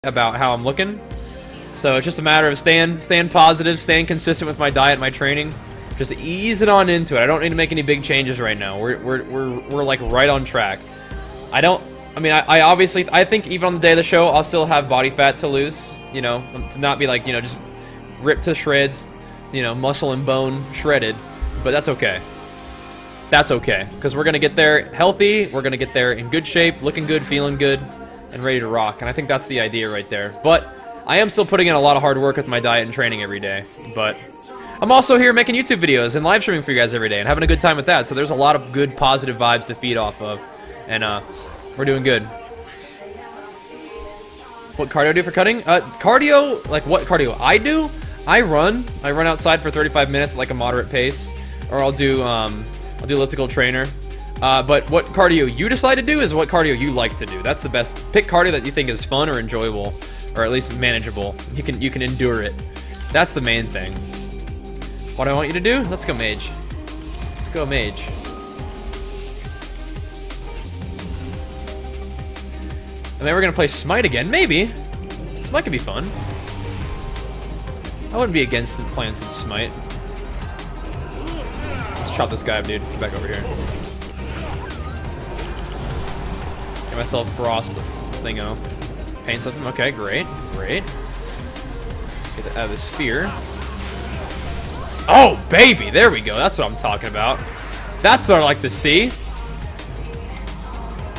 about how I'm looking. So it's just a matter of staying positive, staying consistent with my diet, my training, just easing on into it. I don't need to make any big changes right now. We're like right on track. I obviously think even on the day of the show I'll still have body fat to lose, you know, to not be like, you know, just ripped to shreds, you know, muscle and bone shredded, but that's okay. That's okay, because we're gonna get there healthy, we're gonna get there in good shape, looking good, feeling good, and ready to rock. And I think that's the idea right there. But I am still putting in a lot of hard work with my diet and training every day. But I'm also here making YouTube videos and live streaming for you guys every day and having a good time with that. So there's a lot of good positive vibes to feed off of. And we're doing good. What cardio do for cutting? Cardio, like what cardio I do? I run outside for 35 minutes at like a moderate pace. Or I'll do elliptical trainer. But what cardio you decide to do is what cardio you like to do. That's the best. Pick cardio that you think is fun or enjoyable, or at least manageable. You can endure it. That's the main thing. What do I want you to do? Let's go mage. Let's go mage. And then we're gonna play smite again. Maybe. Smite could be fun. I wouldn't be against playing some smite. Let's chop this guy up, dude. Get back over here. Get myself frost thingo. Paint something. Okay, great. Great. Get that out of the sphere. Oh, baby! There we go. That's what I'm talking about. That's what I like to see.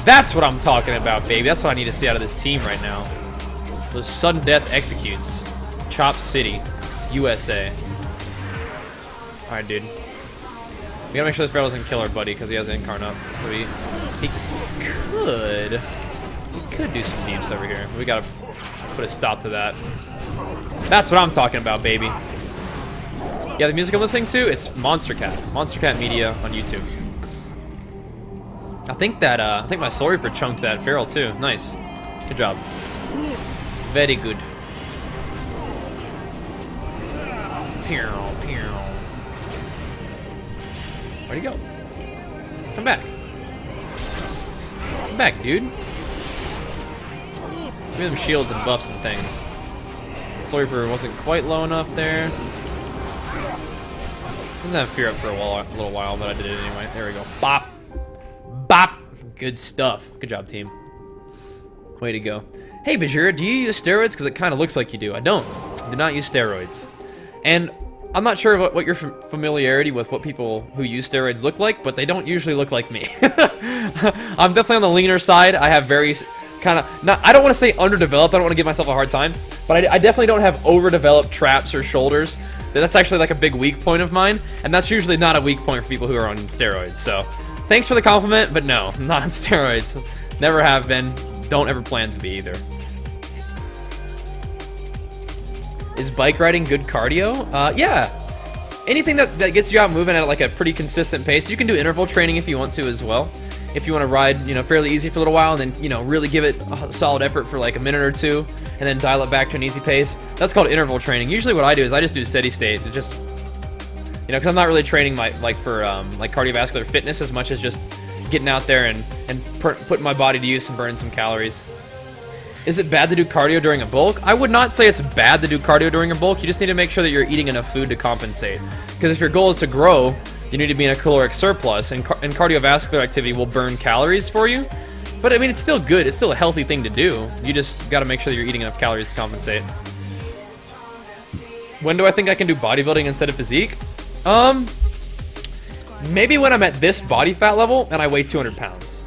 That's what I'm talking about, baby. That's what I need to see out of this team right now. Those sudden death executes. Chop City, USA. Alright, dude. We gotta make sure this Pharaoh doesn't kill our buddy because he has an incarn up. So he could do some deeps over here. We gotta put a stop to that. That's what I'm talking about, baby. Yeah, the music I'm listening to, it's Monster Cat Media on YouTube. I think my Soul Reaper chunked that Feral too. Nice. Good job. Very good. Where'd he go? Come back. Come back, dude. Give me them shields and buffs and things. Soul Reaper wasn't quite low enough there. Didn't have fear up for a little while, but I did it anyway. There we go. Bop. Bop. Good stuff. Good job, team. Way to go. Hey, Bajheera, do you use steroids? Because it kind of looks like you do. I don't. I do not use steroids. And I'm not sure what your familiarity with what people who use steroids look like, but they don't usually look like me. I'm definitely on the leaner side. I have very kind of, I don't want to say underdeveloped. I don't want to give myself a hard time, but I definitely don't have overdeveloped traps or shoulders. That's actually like a big weak point of mine, and that's usually not a weak point for people who are on steroids. So thanks for the compliment, but no, I'm not on steroids. Never have been. Don't ever plan to be either. Is bike riding good cardio? Yeah. Anything that gets you out moving at like a pretty consistent pace. You can do interval training if you want to as well. If you want to ride, you know, fairly easy for a little while and then, you know, really give it a solid effort for like a minute or two and then dial it back to an easy pace. That's called interval training. Usually what I do is I just do steady state. It just, you know, because I'm not really training like cardiovascular fitness as much as just getting out there and putting my body to use and burning some calories. Is it bad to do cardio during a bulk? I would not say it's bad to do cardio during a bulk. You just need to make sure that you're eating enough food to compensate. Because if your goal is to grow, you need to be in a caloric surplus, and cardiovascular activity will burn calories for you. But I mean, it's still good. It's still a healthy thing to do. You just got to make sure that you're eating enough calories to compensate. When do I think I can do bodybuilding instead of physique? Maybe when I'm at this body fat level and I weigh 200 pounds.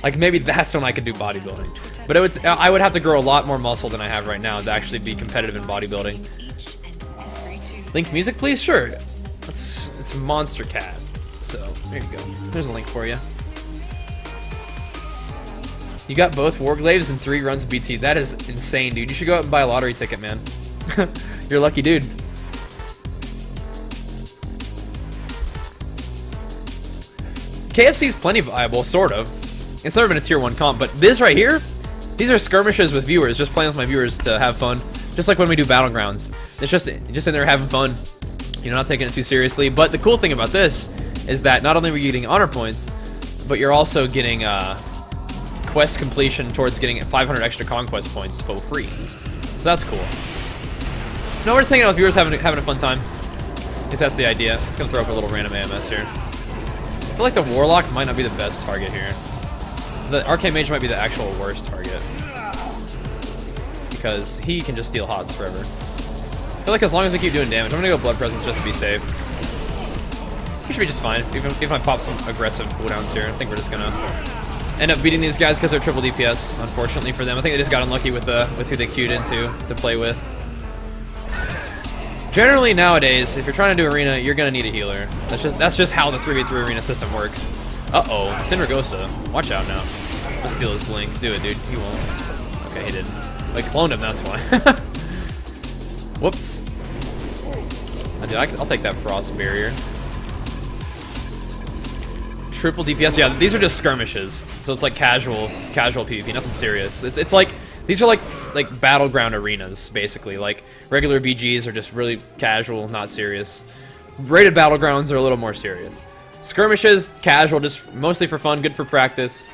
Like maybe that's when I could do bodybuilding. But I would have to grow a lot more muscle than I have right now to actually be competitive in bodybuilding. Link music, please? Sure. It's Monster Cat. So, there you go. There's a link for you. You got both Warglaives and 3 runs of BT. That is insane, dude. You should go out and buy a lottery ticket, man. You're a lucky dude. KFC's plenty viable, sort of. It's never been a tier 1 comp, but this right here, these are skirmishes with viewers, just playing with my viewers to have fun. Just like when we do Battlegrounds. It's just in there having fun. You're not taking it too seriously. But the cool thing about this is that not only are you getting honor points, but you're also getting quest completion towards getting 500 extra conquest points for free. So that's cool. No, we're just hanging out with viewers, having a fun time. I guess that's the idea. Just gonna throw up a little random AMS here. I feel like the Warlock might not be the best target here. The Arcane Mage might be the actual worst target. Because he can just steal HOTS forever. I feel like as long as we keep doing damage, I'm gonna go Blood Presence just to be safe. We should be just fine. Even if I pop some aggressive cooldowns here, I think we're just gonna end up beating these guys because they're triple DPS, unfortunately for them. I think they just got unlucky with who they queued into to play with. Generally nowadays, if you're trying to do arena, you're gonna need a healer. That's just how the 3v3 arena system works. Uh-oh, Syndragosa. Watch out now. Let's steal his blink. Do it, dude. He won't. Okay, he didn't. I cloned him, that's why. Whoops. Dude, I'll take that Frost Barrier. Triple DPS. Yeah, these are just skirmishes. So it's like casual PvP, nothing serious. It's like, these are like battleground arenas, basically. Like, regular BGs are just really casual, not serious. Rated battlegrounds are a little more serious. Skirmishes, casual, just mostly for fun, good for practice.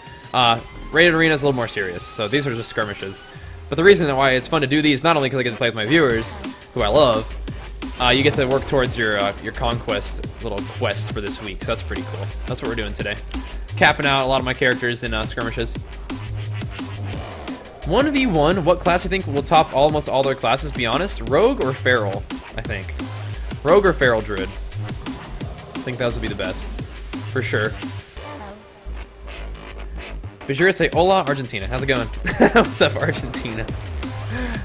Rated arenas, a little more serious. So these are just skirmishes. But the reason why it's fun to do these, not only because I get to play with my viewers, who I love, you get to work towards your conquest little quest for this week. So that's pretty cool. That's what we're doing today. Capping out a lot of my characters in skirmishes. 1v1, what class do you think will top almost all their classes? Be honest, Rogue or Feral, I think. Rogue or Feral Druid. I think those would be the best, for sure. Bajheera say, hola, Argentina. How's it going? What's up, Argentina?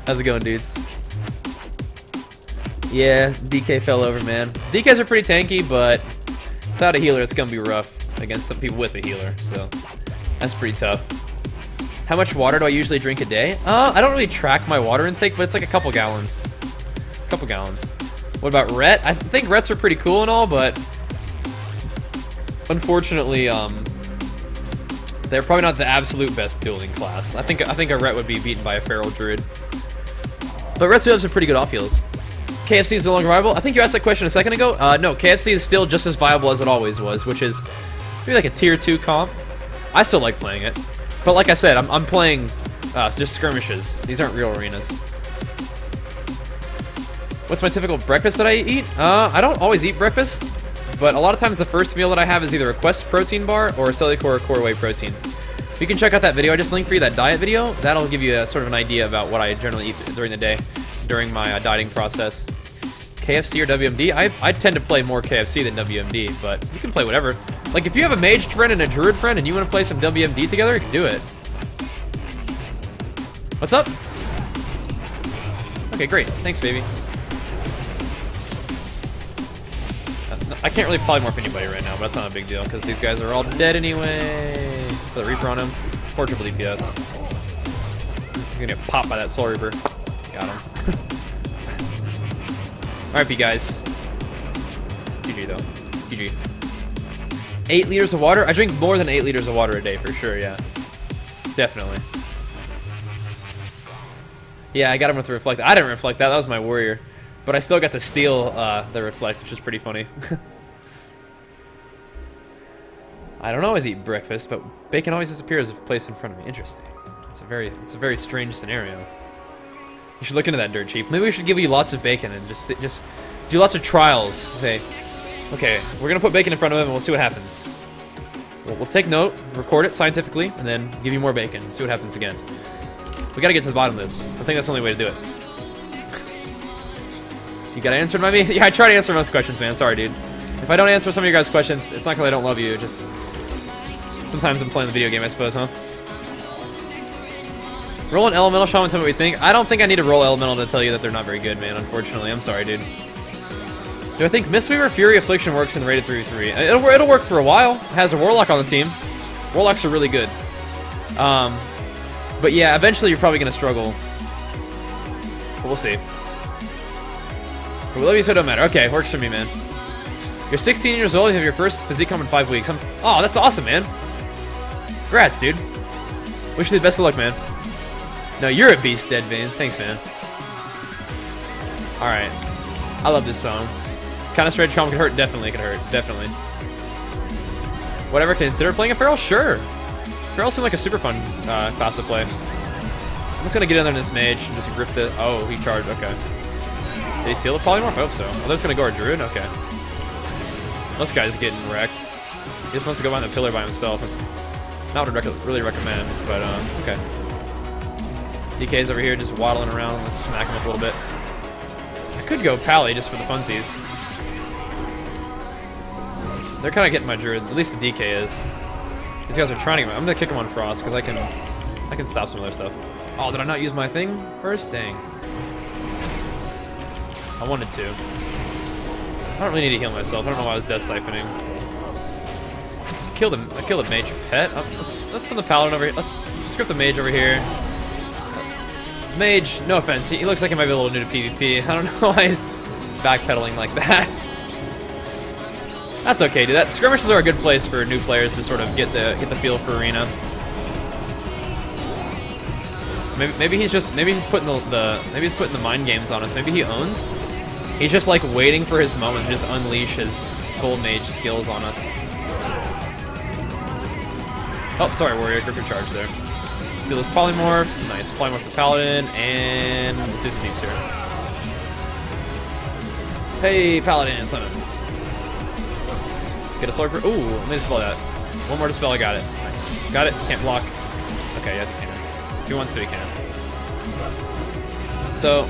How's it going, dudes? Yeah, DK fell over, man. DKs are pretty tanky, but without a healer, it's gonna be rough against some people with a healer, so that's pretty tough. How much water do I usually drink a day? I don't really track my water intake, but it's like a couple gallons. A couple gallons. What about Ret? I think Rets are pretty cool and all, but unfortunately, they're probably not the absolute best dueling class. I think a Ret would be beaten by a Feral Druid. But Rets do have some pretty good off heals. KFC is no longer viable? I think you asked that question a second ago. No, KFC is still just as viable as it always was, which is maybe like a tier 2 comp. I still like playing it. But like I said, I'm playing just skirmishes. These aren't real arenas. What's my typical breakfast that I eat? I don't always eat breakfast, but a lot of times the first meal that I have is either a Quest protein bar or a CELLUCOR or Core Whey protein. You can check out that video I just linked for you, that diet video. That'll give you a sort of an idea about what I generally eat during the day, during my dieting process. KFC or WMD? I tend to play more KFC than WMD, but you can play whatever. Like, if you have a mage friend and a druid friend and you want to play some WMD together, you can do it. What's up? Okay, great. Thanks, baby. I can't really polymorph anybody right now, but that's not a big deal, because these guys are all dead anyway. Put the Reaper on him. Poor triple DPS. You're gonna get popped by that Soul Reaper. Got him. RIP, guys. GG, though. GG. 8 liters of water? I drink more than 8 liters of water a day, for sure, yeah. Definitely. Yeah, I got him with the Reflect. I didn't Reflect that. That was my Warrior. But I still got to steal the Reflect, which is pretty funny. I don't always eat breakfast, but bacon always disappears if placed in front of me. Interesting. It's a very strange scenario. You should look into that, Dirt Cheap. Maybe we should give you lots of bacon and just do lots of trials. Say, okay, we're gonna put bacon in front of him and we'll see what happens. We'll take note, record it scientifically, and then give you more bacon and see what happens again. We gotta get to the bottom of this. I think that's the only way to do it. You got answered by me? Yeah, I try to answer most questions, man. Sorry, dude. If I don't answer some of your guys' questions, it's not because I don't love you. Just sometimes I'm playing the video game, I suppose, huh? Roll an Elemental, Shaman, and tell me what you think. I don't think I need to roll Elemental to tell you that they're not very good, man, unfortunately. I'm sorry, dude. Do I think Mistweaver, Fury, Affliction works in rated 3v3? It'll work for a while. It has a Warlock on the team. Warlocks are really good. But yeah, eventually you're probably going to struggle. But we'll see. But we love you, so it don't matter. Okay, works for me, man. You're 16 years old, you have your first physique comp in 5 weeks. Oh, that's awesome, man. Congrats, dude. Wish you the best of luck, man. No, you're a beast, Deadbane. Thanks, man. Alright. I love this song. Counter-Strike comp could hurt? Definitely could hurt. Definitely. Whatever, consider playing a Feral? Sure. Peripherals seem like a super fun class to play. I'm just gonna get in there in this mage and just rip the. Oh, he charged. Okay. Did he steal the polymorph? I hope so. Oh, they're just gonna go our druid. Okay. This guy's getting wrecked. He just wants to go behind the pillar by himself. That's not what I'd really recommend, but okay. DK's over here just waddling around. Let's smack him up a little bit. I could go Pally just for the funsies. They're kind of getting my druid. At least the DK is. These guys are trying to. I'm gonna kick him on Frost because I can stop some other stuff. Oh, did I not use my thing first? Dang. I wanted to. I don't really need to heal myself. I don't know why I was death siphoning. I killed a mage pet. Let's send the paladin over here. Let's script the mage over here. Mage, no offense, he looks like he might be a little new to PvP. I don't know why he's backpedaling like that. That's okay, dude. Skirmishes are a good place for new players to sort of get the feel for Arena. Maybe he's putting the mind games on us. Maybe he owns. He's just like waiting for his moment to just unleash his full mage skills on us. Oh, sorry, warrior, grip your charge there. Steal this polymorph. Nice, polymorph the paladin, and let's do some deeps here. Hey, paladin, summon. Get a sword. Ooh, let me dispel that. One more dispel, I got it. Nice. Got it, can't block. Okay, yes, he can. If he wants to, he can. So,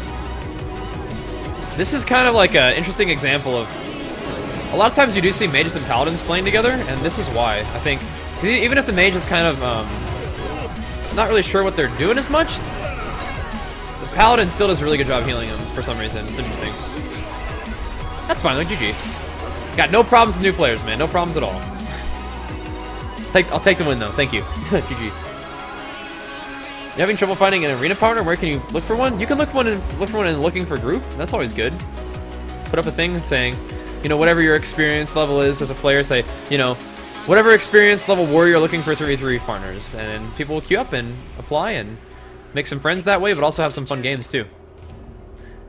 this is kind of like an interesting example of... A lot of times you do see mages and paladins playing together, and this is why. I think, even if the mage is kind of not really sure what they're doing as much, the paladin still does a really good job healing them for some reason. It's interesting. That's fine, like GG. Got no problems with new players, man. No problems at all. I'll take the win though. Thank you. GG. You having trouble finding an arena partner? Where can you look for one? You can look for one in looking for group. That's always good. Put up a thing saying, you know, whatever your experience level is as a player, say, you know, whatever experience level warrior you're looking for 3v3 partners, and people will queue up and apply and make some friends that way, but also have some fun games too.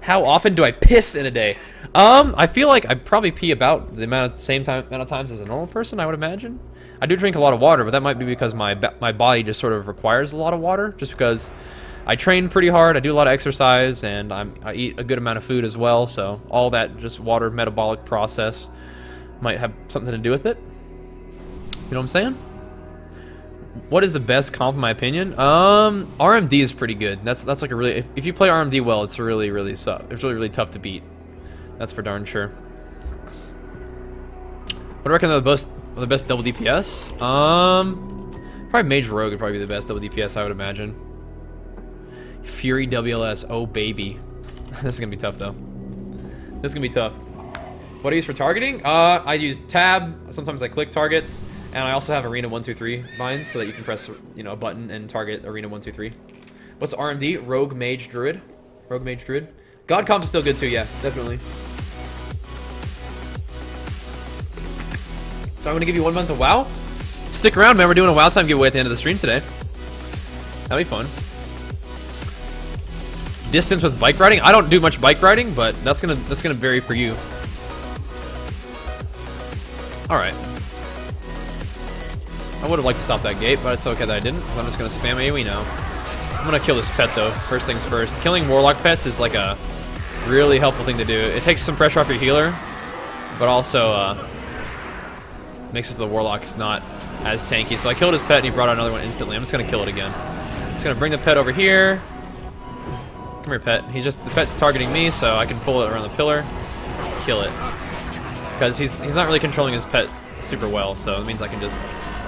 How often do I piss in a day? I feel like I probably pee about the amount of times as a normal person, I would imagine. I do drink a lot of water, but that might be because my body just sort of requires a lot of water, just because I train pretty hard, I do a lot of exercise, and I eat a good amount of food as well, so all that just water metabolic process might have something to do with it. You know what I'm saying? What is the best comp in my opinion? RMD is pretty good. That's like a really, if you play RMD well, it's really tough to beat. That's for darn sure. What do I reckon the best double DPS? Probably Mage Rogue would probably be the best double DPS, I would imagine. Fury WLS, oh baby. This is gonna be tough though. This is gonna be tough. What do I use for targeting? I use tab. Sometimes I click targets, and I also have Arena 123 binds so that you can press, you know, a button and target Arena 123. What's RMD? Rogue Mage Druid. Rogue Mage Druid. God comp is still good too. Yeah, definitely. So I'm gonna give you 1 month of WoW. Stick around, man. We're doing a WoW time giveaway at the end of the stream today. That'll be fun. Distance with bike riding. I don't do much bike riding, but that's gonna vary for you. All right. I would have liked to stop that gate, but it's okay that I didn't. I'm just gonna spam AoE now. I'm gonna kill this pet though. First things first. Killing warlock pets is like a really helpful thing to do. It takes some pressure off your healer, but also makes it so the warlock's not as tanky. So I killed his pet and he brought out another one instantly. I'm just gonna kill it again. Just gonna bring the pet over here. Come here, pet. The pet's targeting me, so I can pull it around the pillar, kill it. Because he's not really controlling his pet super well, so it means I can just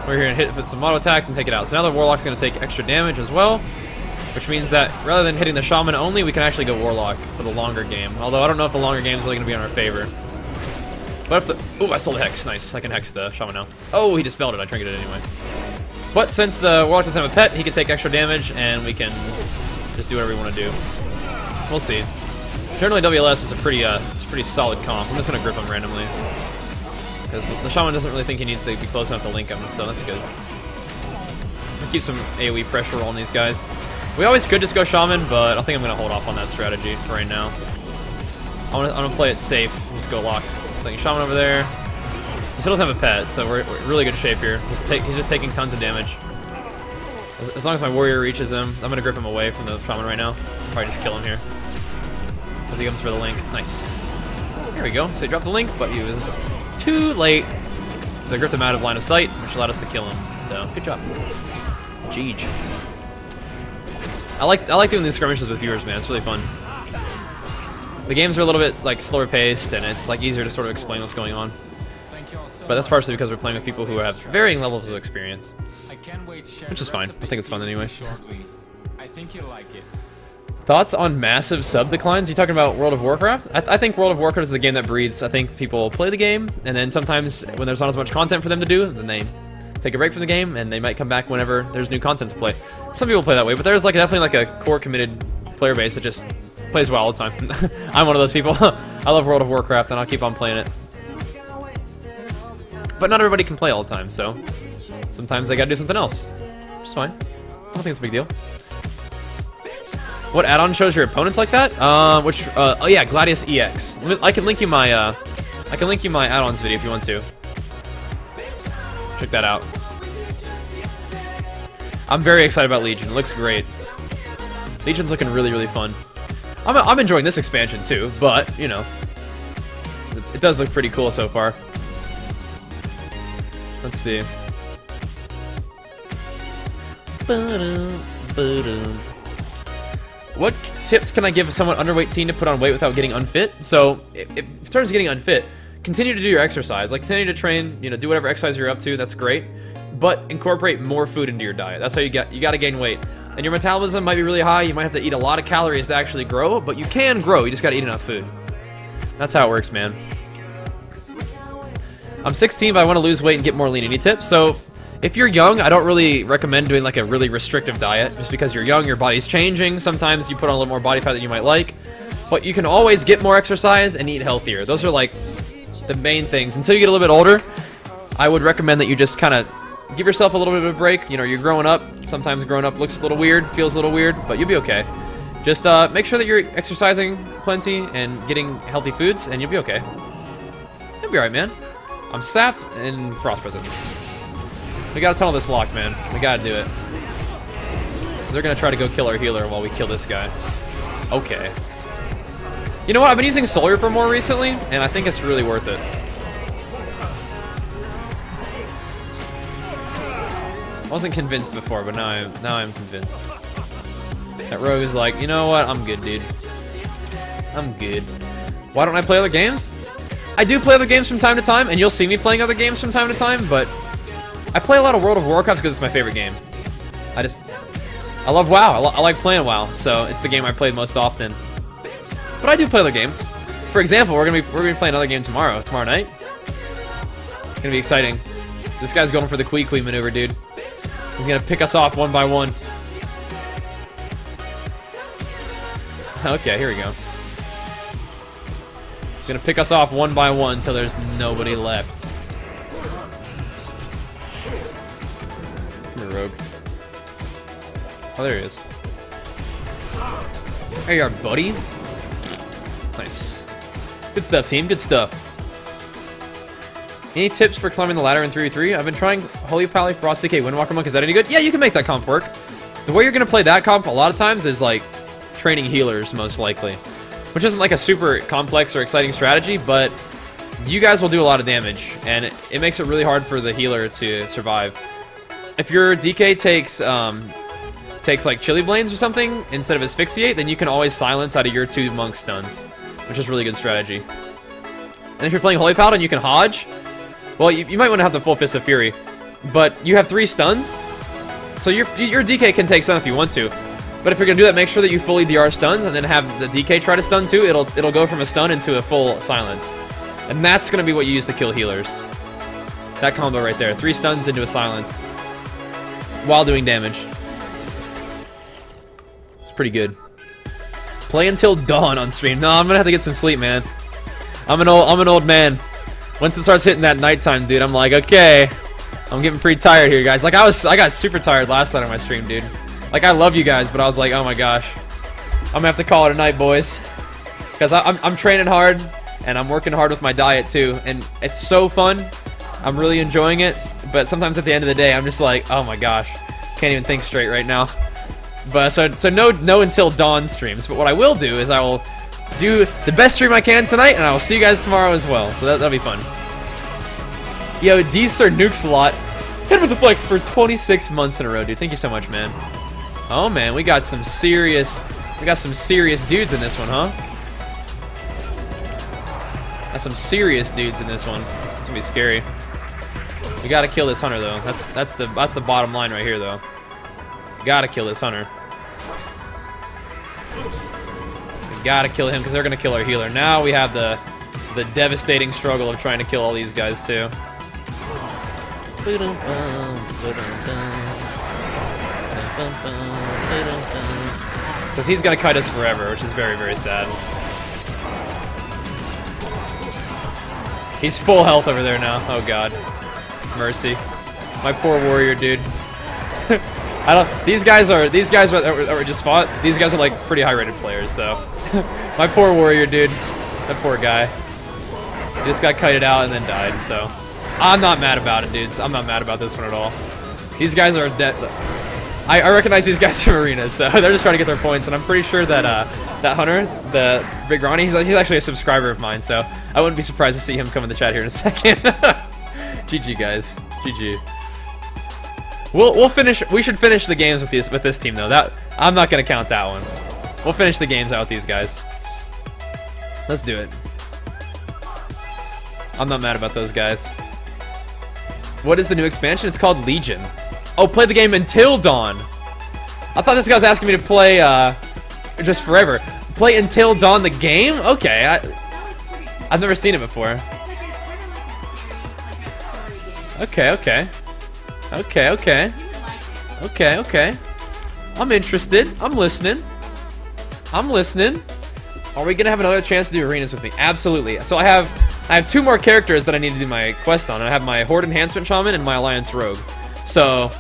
we're here and hit it with some auto attacks and take it out. So now the warlock's gonna take extra damage as well, which means that rather than hitting the shaman only, we can actually go warlock for the longer game. Although I don't know if the longer game is really gonna be in our favor. But if the I sold a hex. Nice. I can hex the shaman now. Oh, he dispelled it. I trinketed it anyway. But since the warlock doesn't have a pet, he can take extra damage, and we can just do whatever we want to do. We'll see. Generally, WLS is a pretty solid comp. I'm just gonna grip him randomly because the shaman doesn't really think he needs to be close enough to link him, so that's good. I'll keep some AoE pressure rolling these guys. We always could just go shaman, but I think I'm gonna hold off on that strategy for right now. I'm gonna play it safe. Just go lock. So shaman over there. He still doesn't have a pet, so we're in really good shape here. He's just taking tons of damage. As long as my warrior reaches him, I'm gonna grip him away from the shaman right now. Probably just kill him here. As he comes for the link. Nice. Here we go. So he dropped the link, but he was too late. So I gripped him out of line of sight, which allowed us to kill him. So good job. Jeej. I like doing these skirmishes with viewers, man. It's really fun. The games are a little bit like slower paced, and it's like easier to sort of explain what's going on. But that's partially because we're playing with people who have varying levels of experience, which is fine. I think it's fun anyway. Thoughts on massive sub declines? You talking about World of Warcraft? I think World of Warcraft is a game that breeds. I think people play the game, and then sometimes when there's not as much content for them to do, then they take a break from the game, and they might come back whenever there's new content to play. Some people play that way, but there's like definitely like a core committed player base that just plays WoW all the time. I'm one of those people. I love World of Warcraft, and I'll keep on playing it. But not everybody can play all the time, so sometimes they gotta do something else, which is fine. I don't think it's a big deal. What add-on shows your opponents like that? Oh yeah, Gladius EX. I can link you my add-ons video if you want to. Check that out. I'm very excited about Legion. It looks great. Legion's looking really, really fun. I'm enjoying this expansion too, but you know, it does look pretty cool so far. Let's see. What tips can I give a somewhat underweight teen to put on weight without getting unfit? So, in terms of getting unfit, continue to do your exercise. Like, continue to train, you know, do whatever exercise you're up to, that's great. But incorporate more food into your diet. That's how you gotta gain weight. And your metabolism might be really high, you might have to eat a lot of calories to actually grow, but you can grow, you just gotta eat enough food. That's how it works, man. I'm 16, but I want to lose weight and get more lean. Any tips? So, if you're young, I don't really recommend doing like a really restrictive diet. Just because you're young, your body's changing. Sometimes you put on a little more body fat than you might like. But you can always get more exercise and eat healthier. Those are like the main things. Until you get a little bit older, I would recommend that you just kind of give yourself a little bit of a break. You know, you're growing up. Sometimes growing up looks a little weird, feels a little weird, but you'll be okay. Just make sure that you're exercising plenty and getting healthy foods, and you'll be okay. You'll be alright, man. I'm sapped in Frost Presence. We gotta tunnel this lock, man. We gotta do it. Because they're gonna try to go kill our healer while we kill this guy. Okay. You know what? I've been using Soul Reaper more recently, and I think it's really worth it. I wasn't convinced before, but now I'm convinced. That rogue is like, you know what? I'm good, dude. I'm good. Why don't I play other games? I do play other games from time to time, and you'll see me playing other games from time to time, but I play a lot of World of Warcraft because it's my favorite game. I love WoW. I like playing WoW, so it's the game I play most often. But I do play other games. For example, we're gonna be playing another game tomorrow night. It's gonna be exciting. This guy's going for the Kui maneuver, dude. He's gonna pick us off one by one. Okay, here we go. He's gonna pick us off one by one until there's nobody left. Come here, rogue. Oh, there he is. There you are, buddy. Nice. Good stuff, team. Good stuff. Any tips for climbing the ladder in 3v3? I've been trying Holy Pally, Frost Decay, Windwalker Monk. Is that any good? Yeah, you can make that comp work. The way you're gonna play that comp a lot of times is like training healers, most likely. Which isn't like a super complex or exciting strategy, but you guys will do a lot of damage, and it makes it really hard for the healer to survive. If your DK takes like Chili Blains or something instead of Asphyxiate, then you can always silence out of your 2 monk stuns, which is really good strategy. And if you're playing Holy Paladin, you can Hodge. Well, you might want to have the full Fist of Fury, but you have 3 stuns, so your DK can take stun if you want to. But if you're gonna do that, make sure that you fully DR stuns and then have the DK try to stun too. It'll go from a stun into a full silence, and that's gonna be what you use to kill healers. That combo right there, 3 stuns into a silence while doing damage. It's pretty good. Play until dawn on stream. No, I'm gonna have to get some sleep, man. I'm an old man. Once it starts hitting that nighttime, dude, I'm like, okay, I'm getting pretty tired here, guys. Like I got super tired last night on my stream, dude. Like, I love you guys, but I was like, oh my gosh. I'm gonna have to call it a night, boys. Because I'm training hard, and I'm working hard with my diet, too. And it's so fun. I'm really enjoying it. But sometimes at the end of the day, I'm just like, oh my gosh. Can't even think straight right now. But so no until dawn streams. But what I will do is I will do the best stream I can tonight, and I will see you guys tomorrow as well. So that'll be fun. Yo, D-Sir Nukes a lot. Hit him with the flex for 26 months in a row, dude. Thank you so much, man. Oh man, we got some serious dudes in this one, huh? Got some serious dudes in this one. It's gonna be scary. We gotta kill this hunter though. That's the bottom line right here though. Gotta kill this hunter. We gotta kill him because they're gonna kill our healer. Now we have the devastating struggle of trying to kill all these guys too. Because he's gonna kite us forever, which is very, very sad. He's full health over there now. Oh god. Mercy. My poor warrior, dude. These guys that were just fought, these guys are like pretty high rated players, so. My poor warrior, dude. That poor guy. He just got kited out and then died, so. I'm not mad about it, dudes. I'm not mad about this one at all. These guys are dead. I recognize these guys from Arena, so they're just trying to get their points, and I'm pretty sure that that hunter, the Big Ronnie, he's actually a subscriber of mine, so I wouldn't be surprised to see him come in the chat here in a second. GG, guys. GG. We'll finish. We should finish the games with this team though. That I'm not gonna count that one. We'll finish the games out with these guys. Let's do it. I'm not mad about those guys. What is the new expansion? It's called Legion. Oh, play the game until dawn. I thought this guy was asking me to play just forever. Play until dawn the game? Okay, I've never seen it before. Okay. I'm interested. I'm listening. Are we gonna have another chance to do arenas with me? Absolutely. So I have 2 more characters that I need to do my quest on. I have my Horde Enhancement Shaman and my Alliance Rogue. So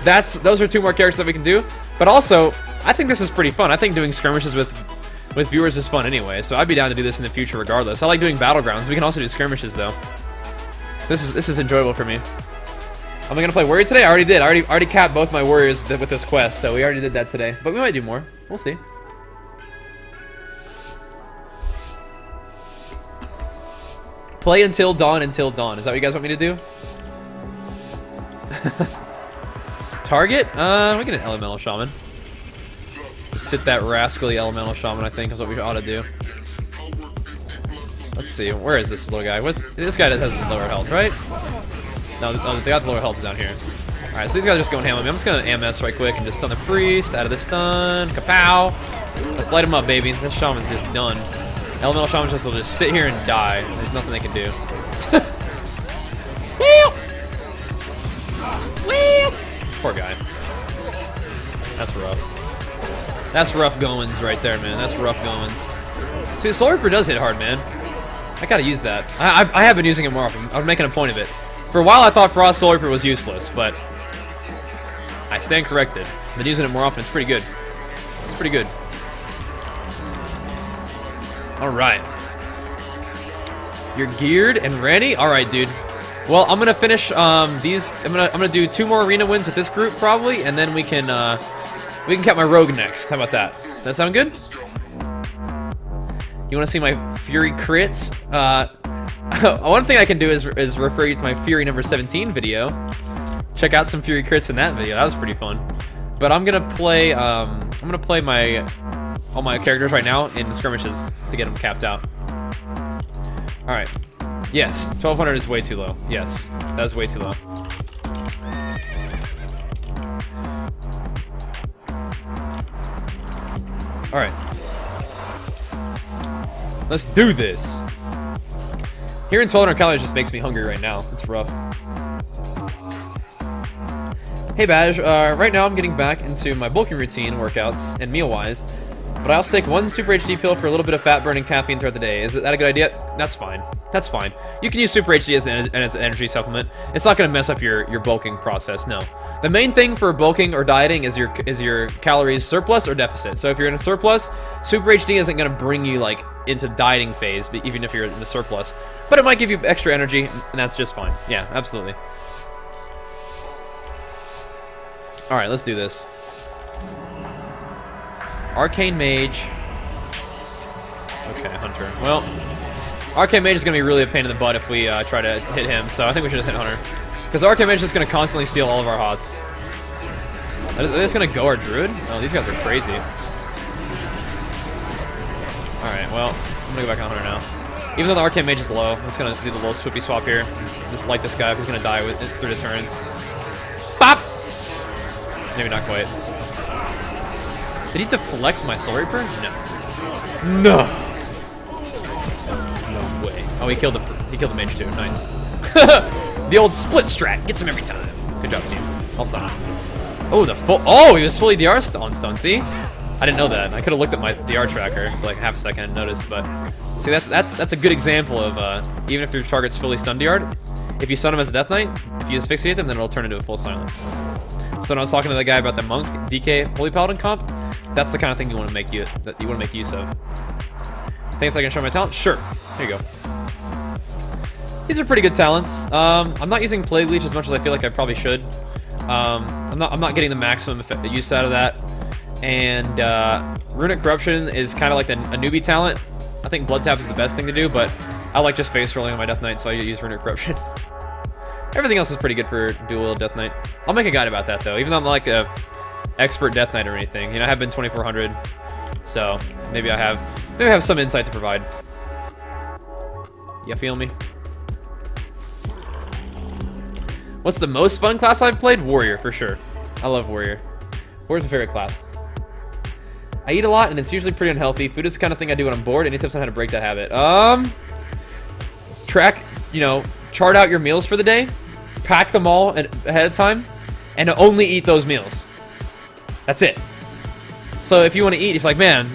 those are 2 more characters that we can do. But also, I think this is pretty fun. I think doing skirmishes with viewers is fun anyway. So I'd be down to do this in the future regardless. I like doing battlegrounds. We can also do skirmishes though. This is enjoyable for me. Am I gonna play warrior today? I already did. I already capped both my warriors with this quest, so we already did that today. But we might do more. We'll see. Play until dawn. Is that what you guys want me to do? Target? We get an elemental shaman. Just sit that rascally elemental shaman, I think, is what we ought to do. Let's see, where is this little guy? This guy has the lower health, right? No, they got the lower health down here. Alright, so these guys are just going ham on me. I'm just gonna AMS right quick and just stun the priest, out of the stun, kapow! Let's light him up, baby. This shaman's just done. Elemental shaman will just sit here and die. There's nothing they can do. Poor guy. That's rough. That's rough goings right there, man. That's rough goings. See, Solar Reaper does hit hard, man. I gotta use that. I have been using it more often. I'm making a point of it. For a while, I thought Frost Solar Reaper was useless, but I stand corrected. I've been using it more often. It's pretty good. It's pretty good. All right. You're geared and ready. All right, dude. Well, I'm gonna finish these. I'm gonna do 2 more arena wins with this group probably, and then we can get my rogue next. How about that? Does that sound good? You want to see my Fury crits? One thing I can do is refer you to my Fury number 17 video. Check out some Fury crits in that video. That was pretty fun. But I'm gonna play all my characters right now in skirmishes to get them capped out. All right. Yes, 1200 is way too low. Yes, that is way too low. All right. Let's do this. Hearing 1200 calories just makes me hungry right now. It's rough. Hey Baj, right now I'm getting back into my bulking routine workouts and meal-wise, but I also take 1 Super HD pill for a little bit of fat-burning caffeine throughout the day. Is that a good idea? That's fine. That's fine. You can use Super HD as an energy supplement. It's not going to mess up your bulking process, no. The main thing for bulking or dieting is your calories surplus or deficit. So if you're in a surplus, Super HD isn't going to bring you like into dieting phase, even if you're in the surplus. But it might give you extra energy, and that's just fine. Yeah, absolutely. Alright, let's do this. Arcane Mage. Okay, Hunter. Well, Arcane Mage is going to be really a pain in the butt if we try to hit him, so I think we should just hit Hunter. Because Arcane Mage is just going to constantly steal all of our HOTS. Are they just going to go our Druid? Oh, these guys are crazy. Alright, well, I'm going to go back on Hunter now. Even though the Arcane Mage is low, I'm just going to do the little swippy swap here. Just light this guy if he's going to die with through the turns. Bop! Maybe not quite. Did he deflect my Soul Reaper? No. No! No way. Oh, he killed the mage too. Nice. The old split strat gets him every time. Good job, team. I'll stun him. Oh, the full. Oh, he was fully DR on stun. See, I didn't know that. I could have looked at my DR tracker for like half a second and noticed, but see, that's a good example of even if your target's fully stun DR'd, if you stun him as a Death Knight, if you asphyxiate them, then it'll turn into a full silence. So when I was talking to the guy about the monk DK Holy Paladin comp, that's the kind of thing you want to make use of. Thinks I can show my talent? Sure. Here you go. These are pretty good talents. I'm not using Plague Leech as much as I feel like I probably should. I'm not getting the maximum use out of that. And Runic Corruption is kind of like a newbie talent. I think Blood Tap is the best thing to do, but I like just face rolling on my Death Knight, so I use Runic Corruption. Everything else is pretty good for dual wield Death Knight. I'll make a guide about that though, even though I'm not like a expert Death Knight or anything. You know, I have been 2400, so maybe I have some insight to provide. You feel me? What's the most fun class I've played? Warrior, for sure. I love Warrior. Warrior's my favorite class. I eat a lot, and it's usually pretty unhealthy. Food is the kind of thing I do when I'm bored. Any tips on how to break that habit? Track, chart out your meals for the day. Pack them all ahead of time, and only eat those meals. That's it. So if you want to eat, if like, man,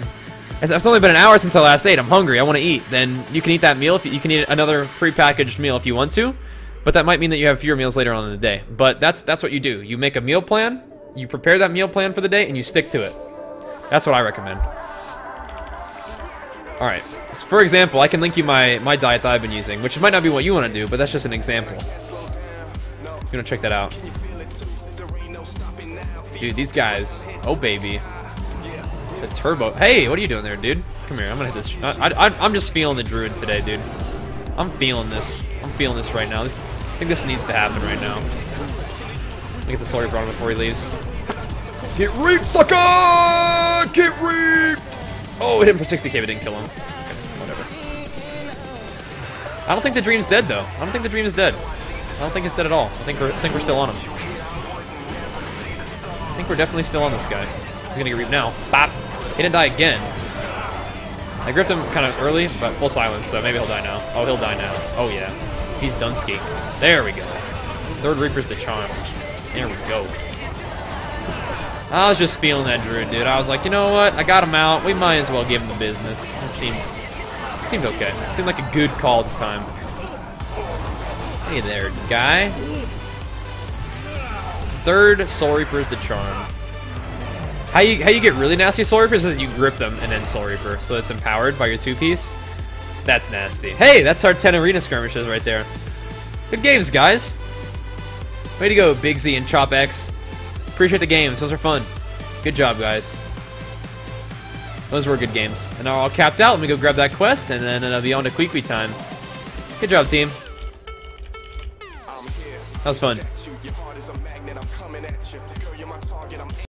it's only been an hour since I last ate, I'm hungry, I want to eat, then you can eat that meal. You can eat another pre-packaged meal if you want to, but that might mean that you have fewer meals later on in the day. But that's what you do. You make a meal plan, you prepare that meal plan for the day, and you stick to it. That's what I recommend. Alright, so for example, I can link you my diet that I've been using, which might not be what you want to do, but that's just an example. If you want to check that out. Dude, these guys, oh baby. The turbo. Hey, what are you doing there, dude? Come here, I'm gonna hit this. I'm just feeling the Druid today, dude. I'm feeling this. I'm feeling this right now. I think this needs to happen right now. Let me get the Soul Reaper on him before he leaves. Get reaped, sucker! Get reaped! Oh, it hit him for 60k, but didn't kill him. Okay, whatever. I don't think the Dream's dead, though. I don't think the Dream is dead. I don't think it's dead at all. I think we're still on him. I think we're definitely still on this guy. He's gonna get reaped now. Bop! He didn't die again. I gripped him kind of early, but full silence, so maybe he'll die now. Oh, he'll die now. Oh, yeah. He's Dunsky. There we go. Third Reaper's the charm. There we go. I was just feeling that Druid, dude. I was like, you know what? I got him out. We might as well give him the business. It seemed okay. It seemed like a good call at the time. Hey there, guy. Third Soul Reaper is the charm. How you get really nasty Soul Reapers is that you grip them and then Soul Reaper, so it's empowered by your 2-piece. That's nasty. Hey, that's our 10 Arena Skirmishes right there. Good games, guys. Way to go, Big Z and Chop X. Appreciate the games. Those are fun. Good job, guys. Those were good games. And now we're all capped out. Let me go grab that quest, and then it'll be on to Queequee time. Good job, team. That was fun.